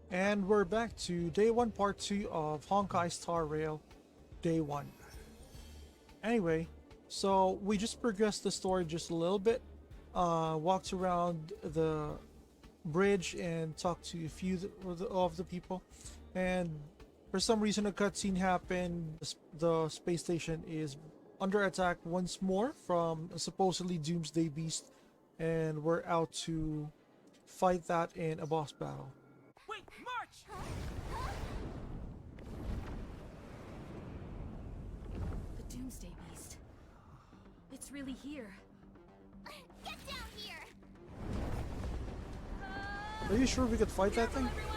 And we're back to day 1 part 2 of Honkai Star Rail day 1. Anyway, so we just progressed the story just a little bit, walked around the bridge and talked to a few of the people, and for some reason a cutscene happened. The space station is under attack once more from a supposedly doomsday beast, and we're out to fight that in a boss battle. Wait, March! The Doomsday Beast. It's really here. Get down here! Are you sure we could fight that thing? Everyone!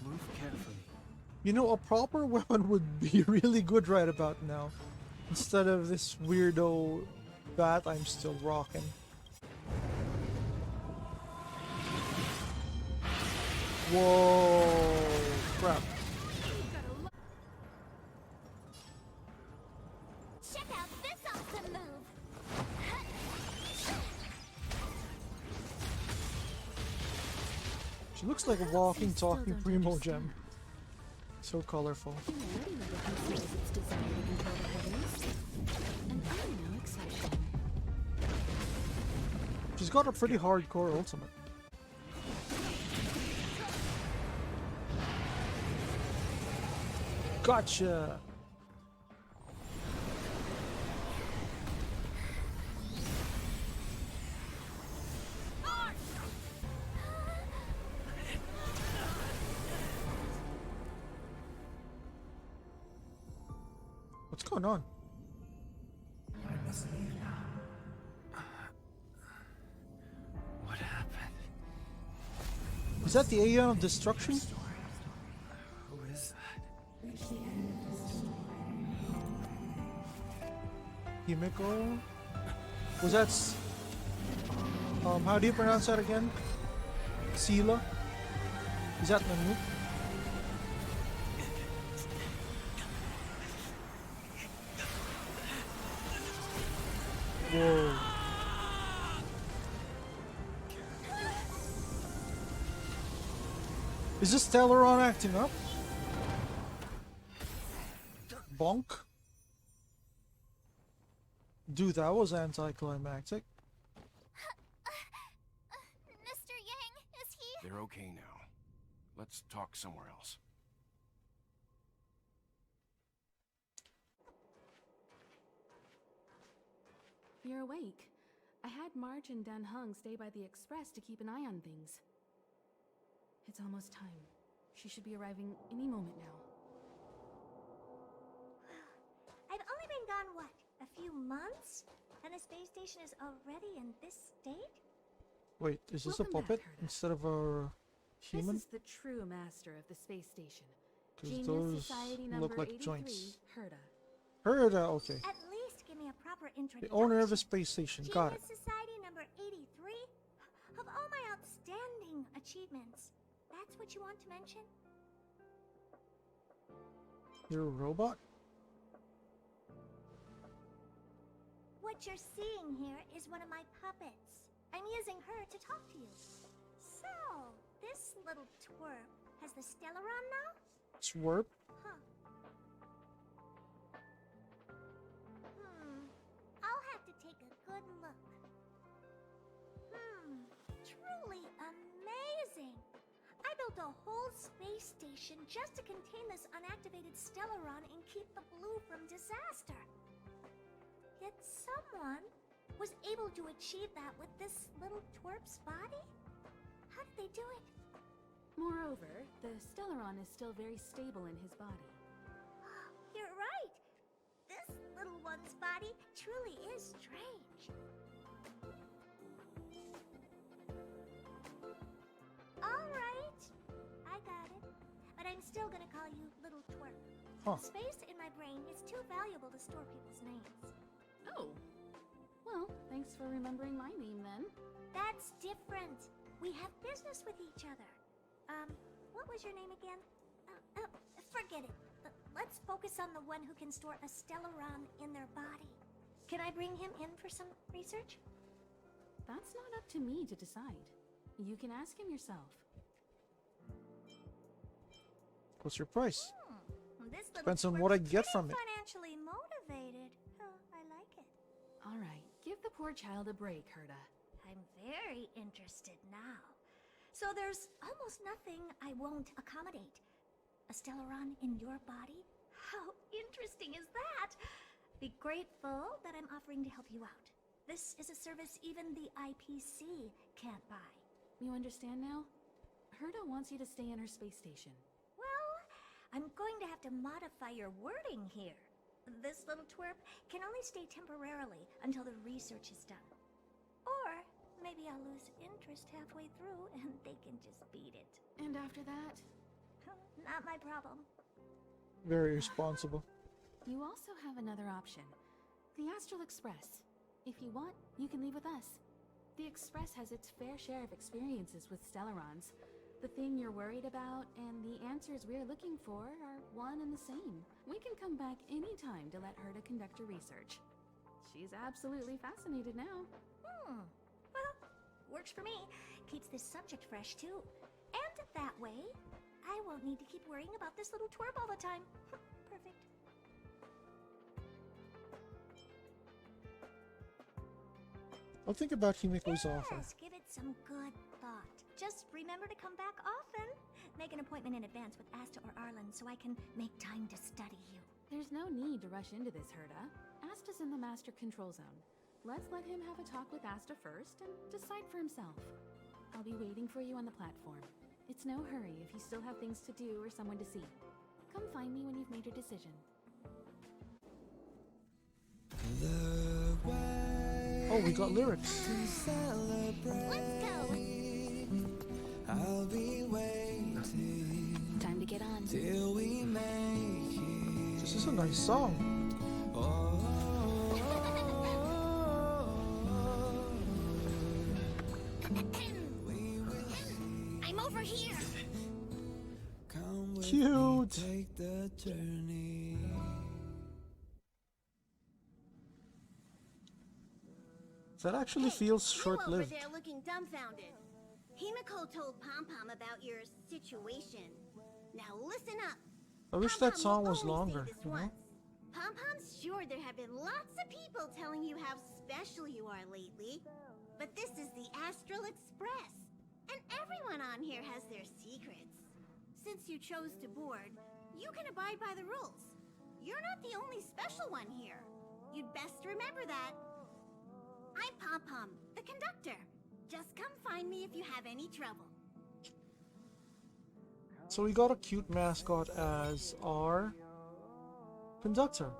Move carefully. You know, a proper weapon would be really good right about now. Instead of this weirdo bat I'm still rocking. Whoa, crap. Check out this awesome move! She looks like a walking, talking primo gem. So colorful. Already never considers its desire to control the heavens. And I'm no exception. She's got a pretty hardcore ultimate. Gotcha! What's going on? I must leave now. What happened? Is that the Aeon of Destruction? Who is that? Himiko? Was that... how do you pronounce that again? Sila? Is that Nanook? Whoa. Is this Teleron acting up? Bonk? Dude, that was anticlimactic. Mr. Yang, is he? They're okay now. Let's talk somewhere else. You're awake. I had March and Dan Hung stay by the express to keep an eye on things. It's almost time. She should be arriving any moment now. I've only been gone, what, a few months? And the space station is already in this state? Wait, is this Welcome a back, puppet Herta. instead of a human? This is the true master of the space station. 'Cause Genius those Society look number like 83, joints. Herta. Herda, okay. At least give me a proper The introduction. owner of a space station, got it. Genius Society number 83? Of all my outstanding achievements, that's what you want to mention? You're a robot? What you're seeing here is one of my puppets. I'm using her to talk to you. So, this little twerp has the Stellaron now? Swerp? Huh. I'll have to take a good look. Truly amazing! I built a whole space station just to contain this unactivated Stellaron and keep the blue from disaster. Yet someone was able to achieve that with this little twerp's body? How did they do it? Moreover, the Stellaron is still very stable in his body. You're right. This little one's body truly is strange. All right. I got it. But I'm still gonna call you Little Twerp. Huh. The space in my brain brain is too valuable to store people's names. Oh. Well, thanks for remembering my name then. That's different. We have business with each other. What was your name again? Forget it. Let's focus on the one who can store a Stellaron in their body. Can I bring him in for some research? That's not up to me to decide. You can ask him yourself. What's your price? This little Depends on twerp's what I get pretty from it. Financially motivated. I like it. All right, give the poor child a break, Herta. I'm very interested now. So there's almost nothing I won't accommodate. A Stellaron in your body? How interesting is that? Be grateful that I'm offering to help you out. This is a service even the IPC can't buy. You understand now? Herta wants you to stay in her space station. Well, I'm going to have to modify your wording here. This little twerp can only stay temporarily until the research is done. Or maybe I'll lose interest halfway through and they can just beat it. And after that? Not my problem. Very responsible. You also have another option. The Astral Express. If you want, you can leave with us. The Express has its fair share of experiences with Stellarons. The thing you're worried about and the answers we're looking for are one and the same. We can come back anytime to let Herta conduct her research. She's absolutely fascinated now. Well, works for me. Keeps this subject fresh, too. And that way, I won't need to keep worrying about this little twerp all the time. Perfect. I'll think about Himiko's offer. Yes, give it some good thought. Just remember to come back often. Make an appointment in advance with Asta or Arlen so I can make time to study you. There's no need to rush into this, Herta. Asta's in the Master Control Zone. Let's let him have a talk with Asta first and decide for himself. I'll be waiting for you on the platform. It's no hurry if you still have things to do or someone to see. Come find me when you've made your decision. Oh, we got lyrics. Let's go! I'll be waiting Time to get on. till we make it. This is a nice song. I'm over here! Come with Cute. take the journey. That actually feels You over short-lived. there looking dumbfounded. Himiko told Pom Pom about your situation. Now listen up. I wish Pom that Pom song will was only say longer, this you know? once. Pom Pom's sure there have been lots of people telling you how special you are lately. But this is the Astral Express. And everyone on here has their secrets. Since you chose to board, you can abide by the rules. You're not the only special one here. You'd best remember that. I'm Pom Pom, the conductor. Just come find me if you have any trouble. So we got a cute mascot as our conductor.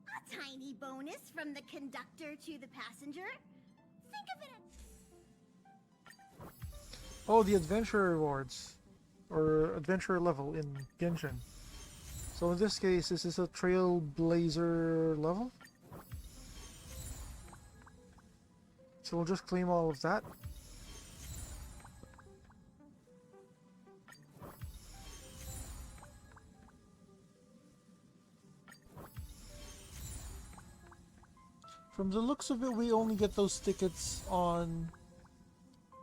A tiny bonus from the conductor to the passenger. Think of it as... Oh, the adventure rewards. Or adventure level in Genshin. So in this case, this is a trailblazer level. So we'll just claim all of that. From the looks of it, we only get those tickets on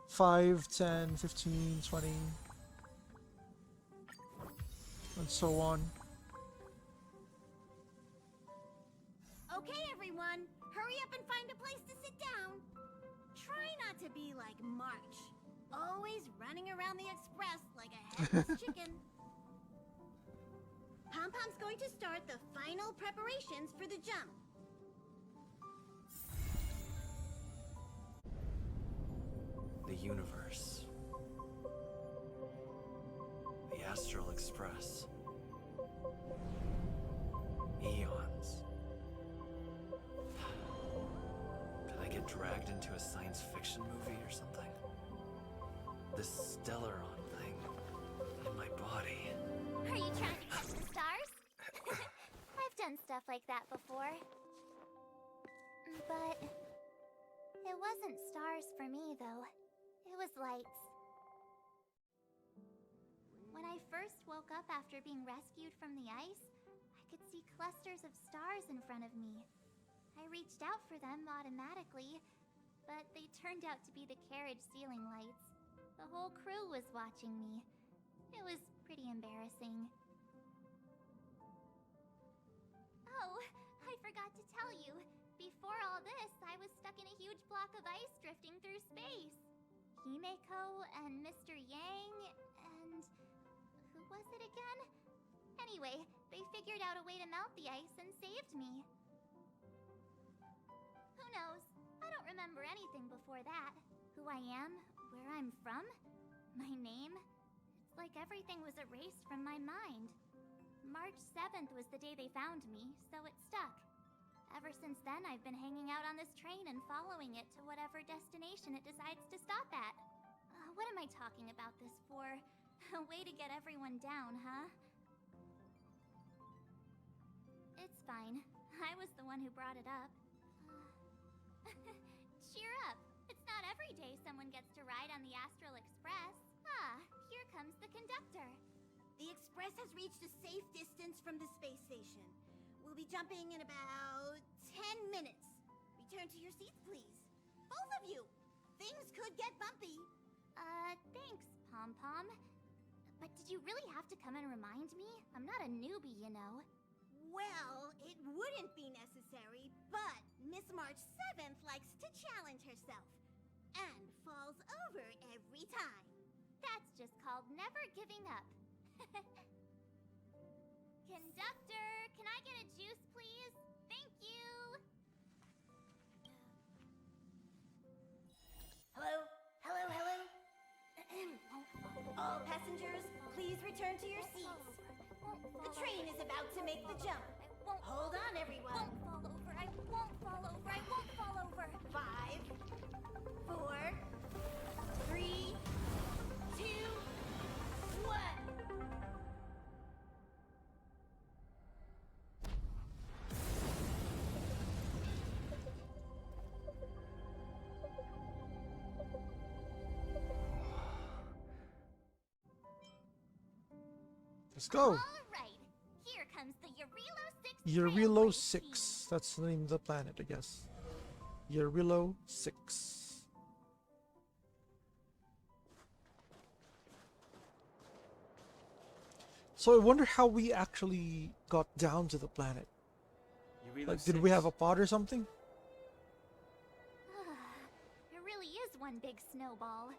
5, 10, 15, 20, and so on. Okay, everyone. Hurry up and find a place to sit down. Try not to be like March. Always running around the express like a headless chicken. Pom Pom's going to start the final preparations for the jump. The universe. The Astral Express. Eons. Did I get dragged into a science fiction movie or something? This Stellaron thing in my body. Are you trying to catch the stars? done stuff like that before. But it wasn't stars for me, though. It was lights. When I first woke up after being rescued from the ice, I could see clusters of stars in front of me. I reached out for them automatically, but they turned out to be the carriage ceiling lights. The whole crew was watching me. It was pretty embarrassing. Oh, I forgot to tell you. Before all this, I was stuck in a huge block of ice drifting through space. Himeko and Mr. Yang and... who was it again? Anyway, they figured out a way to melt the ice and saved me. Who knows? I don't remember anything before that. Who I am, where I'm from, my name. It's like everything was erased from my mind. March 7th was the day they found me, so it stuck. Ever since then, I've been hanging out on this train and following it to whatever destination it decides to stop at. What am I talking about this for? A way to get everyone down, huh? It's fine. I was the one who brought it up. Cheer up! It's not every day someone gets to ride on the Astral Express. Ah, here comes the conductor. The Express has reached a safe distance from the space station. We'll be jumping in about 10 minutes. Return to your seats, please. Both of you! Things could get bumpy. Thanks, Pom-Pom. But did you really have to come and remind me? I'm not a newbie, you know. Well, it wouldn't be necessary, but Miss March 7th likes to challenge herself. And falls over every time. That's just called never giving up. Conductor, can I get a juice, please? Thank you! Hello? Hello, hello? All passengers, please return to your seats. The train is about to make the jump. Hold on, everyone. I won't fall over. I won't fall over. 5, 4, 3, 2, 1. Let's go. All right. Here comes the Eurilo 6 Eurilo Railway 6. That's the name of the planet, I guess. Eurilo 6. So I wonder how we actually got down to the planet. Like, did we have a pod or something? It really is one big snowball.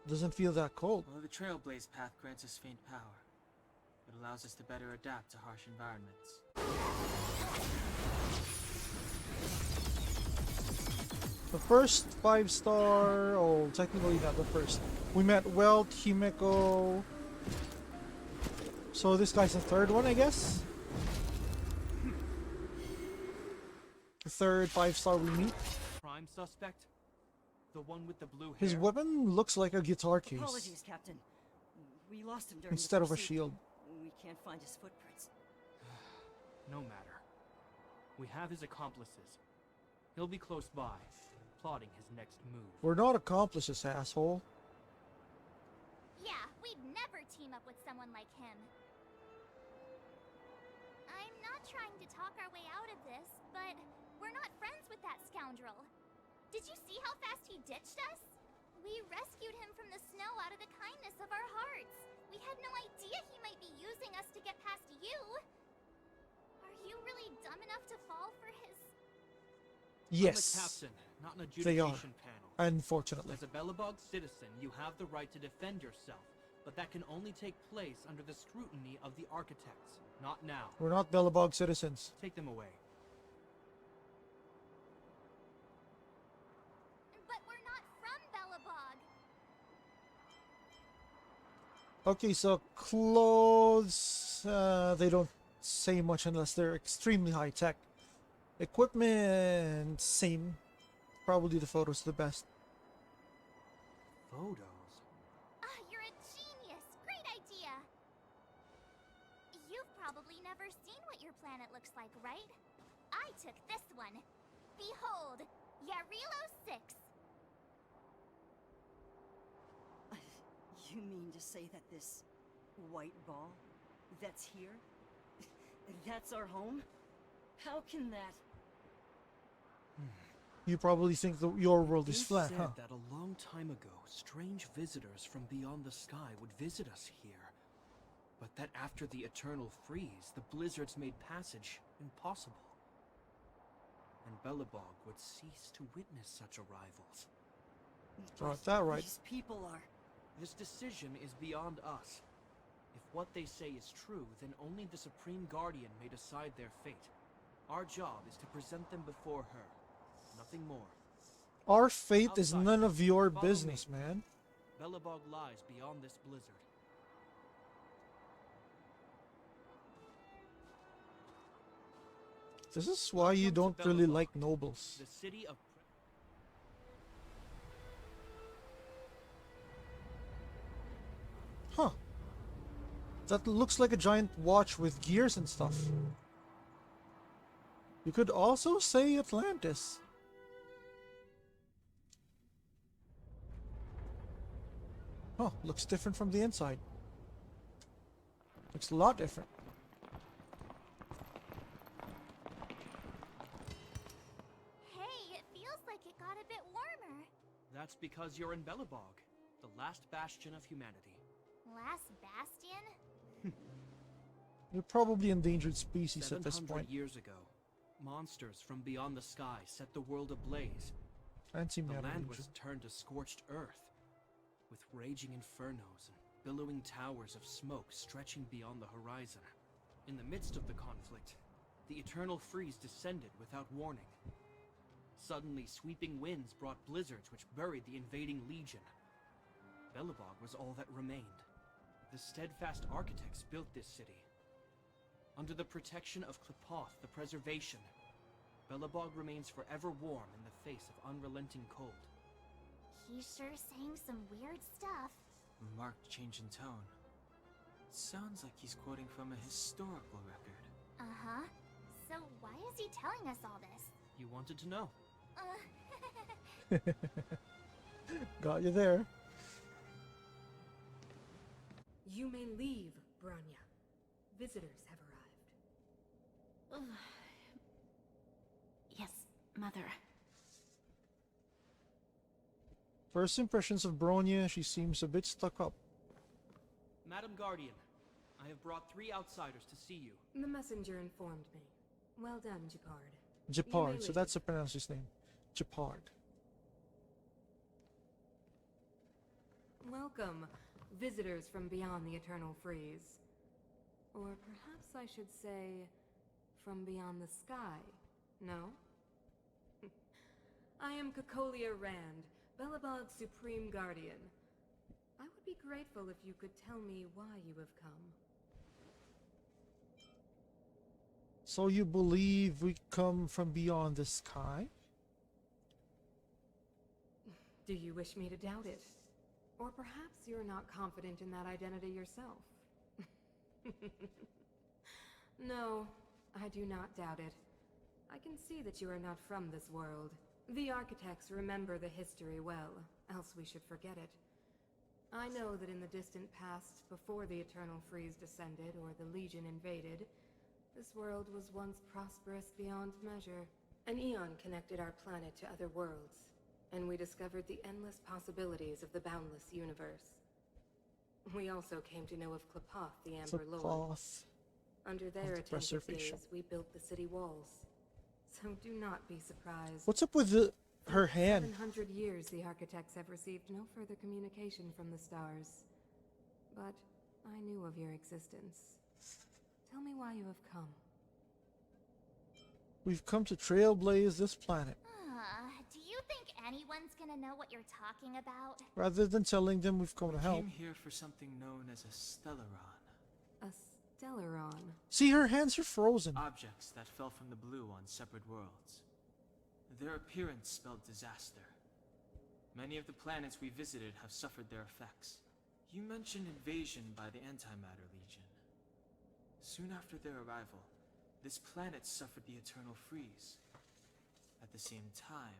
Doesn't feel that cold. Well, the Trailblaze path grants us faint power. It allows us to better adapt to harsh environments. The first 5-star, oh, technically not the first. We met Welt, Himeko. So this guy's the third one, I guess. The third 5-star we meet. Prime suspect? The one with the blue hair? His weapon looks like a guitar case Apologies, Captain. We lost him during instead the of a pursuit. shield. We can't find his footprints. No matter. We have his accomplices. He'll be close by, plotting his next move. We're not accomplices, asshole. Yeah, we'd never team up with someone like him. I'm not trying to talk our way out of this, but we're not friends with that scoundrel. Did you see how fast he ditched us? We rescued him from the snow out of the kindness of our hearts. We had no idea he might be using us to get past you. Are you really dumb enough to fall for his... Yes, I'm a captain, not an they are. adjudication panel. Unfortunately. As a Belobog citizen, you have the right to defend yourself, but that can only take place under the scrutiny of the architects, not now. We're not Belobog citizens. Take them away. But we're not from Belobog. Okay, so clothes, they don't say much unless they're extremely high tech. Equipment, same. Probably the photos the best. Photos? Ah, you're a genius. Great idea. You've probably definitely never seen what your planet looks like, right? I took this one. Behold, Yarilo 6. You mean to say that this white ball that's here, that's our home? How can that? You probably think your world is They flat, said huh? that a long time ago, strange visitors from beyond the sky would visit us here. But that after the eternal freeze, the blizzards made passage impossible. And Belobog would cease to witness such arrivals. Got that right. These people are... This decision is beyond us. If what they say is true, then only the Supreme Guardian may decide their fate. Our job is to present them before her. Nothing more. Our fate is Outside. none of your Follow business, me. man. Belobog lies beyond this blizzard. This is why you Welcome don't to really Belobog, like nobles. The city of... Huh. That looks like a giant watch with gears and stuff. You could also say Atlantis. Huh, looks different from the inside. Looks a lot different. Hey, it feels like it got a bit warmer. That's because you're in Belobog, the last bastion of humanity. Last bastion? You're probably endangered species at this 700 point. years ago, monsters from beyond the sky set the world ablaze. Fancy The man. land was turned to scorched earth, with raging infernos and billowing towers of smoke stretching beyond the horizon. In the midst of the conflict, the eternal freeze descended without warning. Suddenly, sweeping winds brought blizzards which buried the invading legion. Belobog was all that remained. The steadfast architects built this city. Under the protection of Klepoth, the Preservation, Belobog remains forever warm in the face of unrelenting cold. He's sure saying some weird stuff. Marked change in tone. Sounds like he's quoting from a historical record. Uh-huh. So why is he telling us all this? You wanted to know. Got you there. You may leave, Branya. Visitors have arrived. Yes, Mother. First impressions of Bronya, she seems a bit stuck up. Madam Guardian, I have brought 3 outsiders to see you. The messenger informed me. Well done, Gepard. Gepard, so leave. that's the pronouncer's name. Gepard. Welcome, visitors from beyond the eternal freeze. Or perhaps I should say, from beyond the sky, no? I am Cocolia Rand, Belobog's Supreme Guardian. I would be grateful if you could tell me why you have come. So you believe we come from beyond the sky? Do you wish me to doubt it? Or perhaps you're not confident in that identity yourself? No, I do not doubt it. I can see that you are not from this world. The architects remember the history well, else we should forget it. I know that in the distant past, before the Eternal Freeze descended or the Legion invaded, this world was once prosperous beyond measure. An eon connected our planet to other worlds, and we discovered the endless possibilities of the boundless universe. We also came to know of Klepoth, the Amber Lord. Klepoth. Under their the attentive Preservation. gaze, we built the city walls. So do not be surprised. What's up with her For hand? 700 years, the architects have received no further communication from the stars. But I knew of your existence. Tell me why you have come. We've come to trailblaze this planet. Do you think anyone's gonna know what you're talking about? Rather than telling them we've come to help. Came here for something known as a stellaron. A Stellaron. See, her hands are frozen. Objects that fell from the blue on separate worlds. Their appearance spelled disaster. Many of the planets we visited have suffered their effects. You mentioned invasion by the Antimatter Legion. Soon after their arrival, this planet suffered the eternal freeze. At the same time,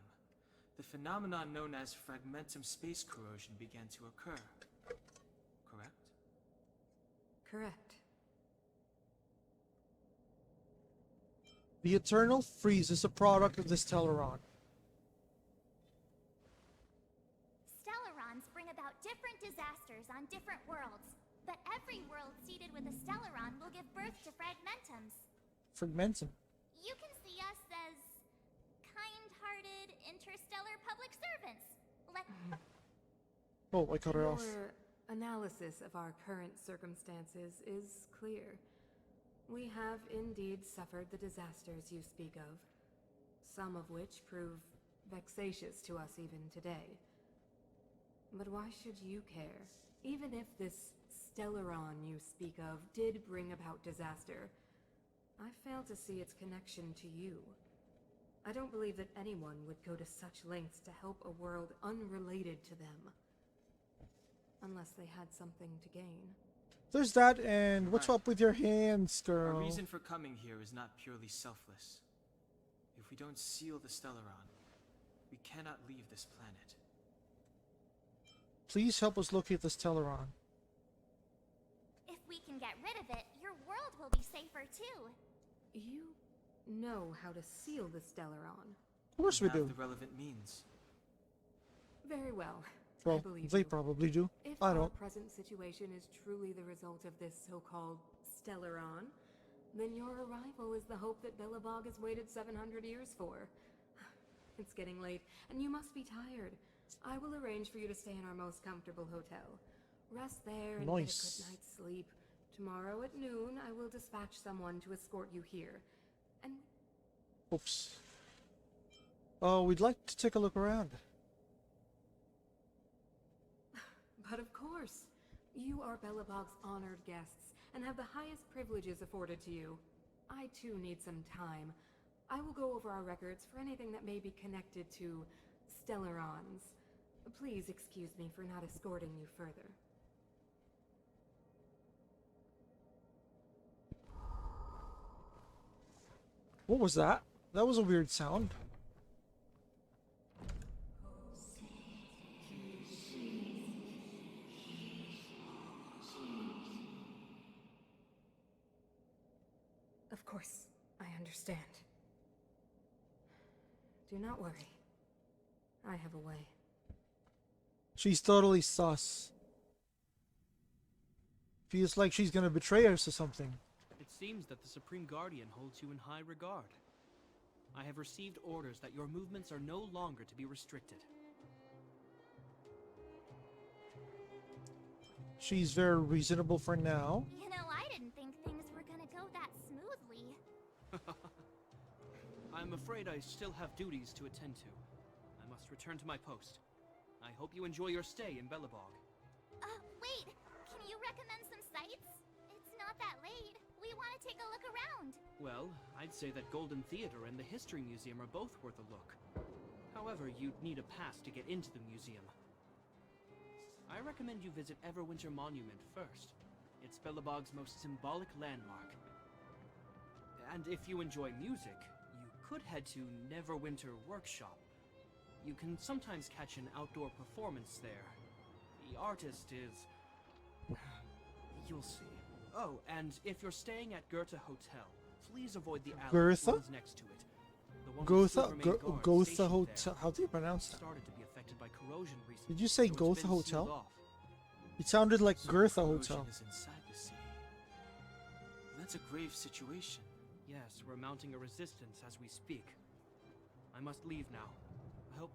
the phenomenon known as fragmentum space corrosion began to occur. Correct? Correct. The eternal freeze is a product of the Stellaron. Stellarons bring about different disasters on different worlds, but every world seeded with a Stellaron will give birth to fragmentums. Fragmentum. You can see us as kind-hearted interstellar public servants. Oh, I cut her off. Your analysis of our current circumstances is clear. We have indeed suffered the disasters you speak of, some of which prove vexatious to us even today. But why should you care? Even if this Stellaron you speak of did bring about disaster, I fail to see its connection to you. I don't believe that anyone would go to such lengths to help a world unrelated to them. Unless they had something to gain. There's that, and what's up with your hands, girl? Our reason for coming here is not purely selfless. If we don't seal the Stellaron, we cannot leave this planet. Please help us locate the Stellaron. If we can get rid of it, your world will be safer too. You know how to seal the Stellaron. Of course we do. The relevant means. Very well. Well, I believe they you. probably do. If I our don't. present situation is truly the result of this so-called Stellaron, then your arrival is the hope that Belobog has waited 700 years for. It's getting late, and you must be tired. I will arrange for you to stay in our most comfortable hotel. Rest there and get a good night's sleep. Tomorrow at noon, I will dispatch someone to escort you here. And... Oops. Oh, we'd like to take a look around. But of course, you are Belobog's honored guests, and have the highest privileges afforded to you. I too need some time. I will go over our records for anything that may be connected to Stellarons. Please excuse me for not escorting you further. What was that? That was a weird sound. Of course, I understand. Do not worry. I have a way. She's totally sus. Feels like she's gonna betray us or something. It seems that the Supreme Guardian holds you in high regard. I have received orders that your movements are no longer to be restricted. She's very reasonable for now. You know, I didn't think things were gonna go that smoothly. I'm afraid I still have duties to attend to. I must return to my post. I hope you enjoy your stay in Belobog. Wait, can you recommend some sites? It's not that late. We want to take a look around. Well, I'd say that Golden Theater and the History Museum are both worth a look. However, you'd need a pass to get into the museum. I recommend you visit Everwinter Monument first. It's Belobog's most symbolic landmark. And if you enjoy music, you could head to Neverwinter Workshop. You can sometimes catch an outdoor performance there. The artist is... you'll see. Oh, and if you're staying at Goethe Hotel, please avoid the alley that runs next to it. The one with Silvermane guards Goethe stationed Hotel. there How do you pronounce that? started to be affected by corrosion recently. Did you say so it's Goethe been Hotel? sealed off. It sounded like So Goethe corrosion Hotel. is inside the city. That's a grave situation. Yes, we're mounting a resistance as we speak. I must leave now. I hope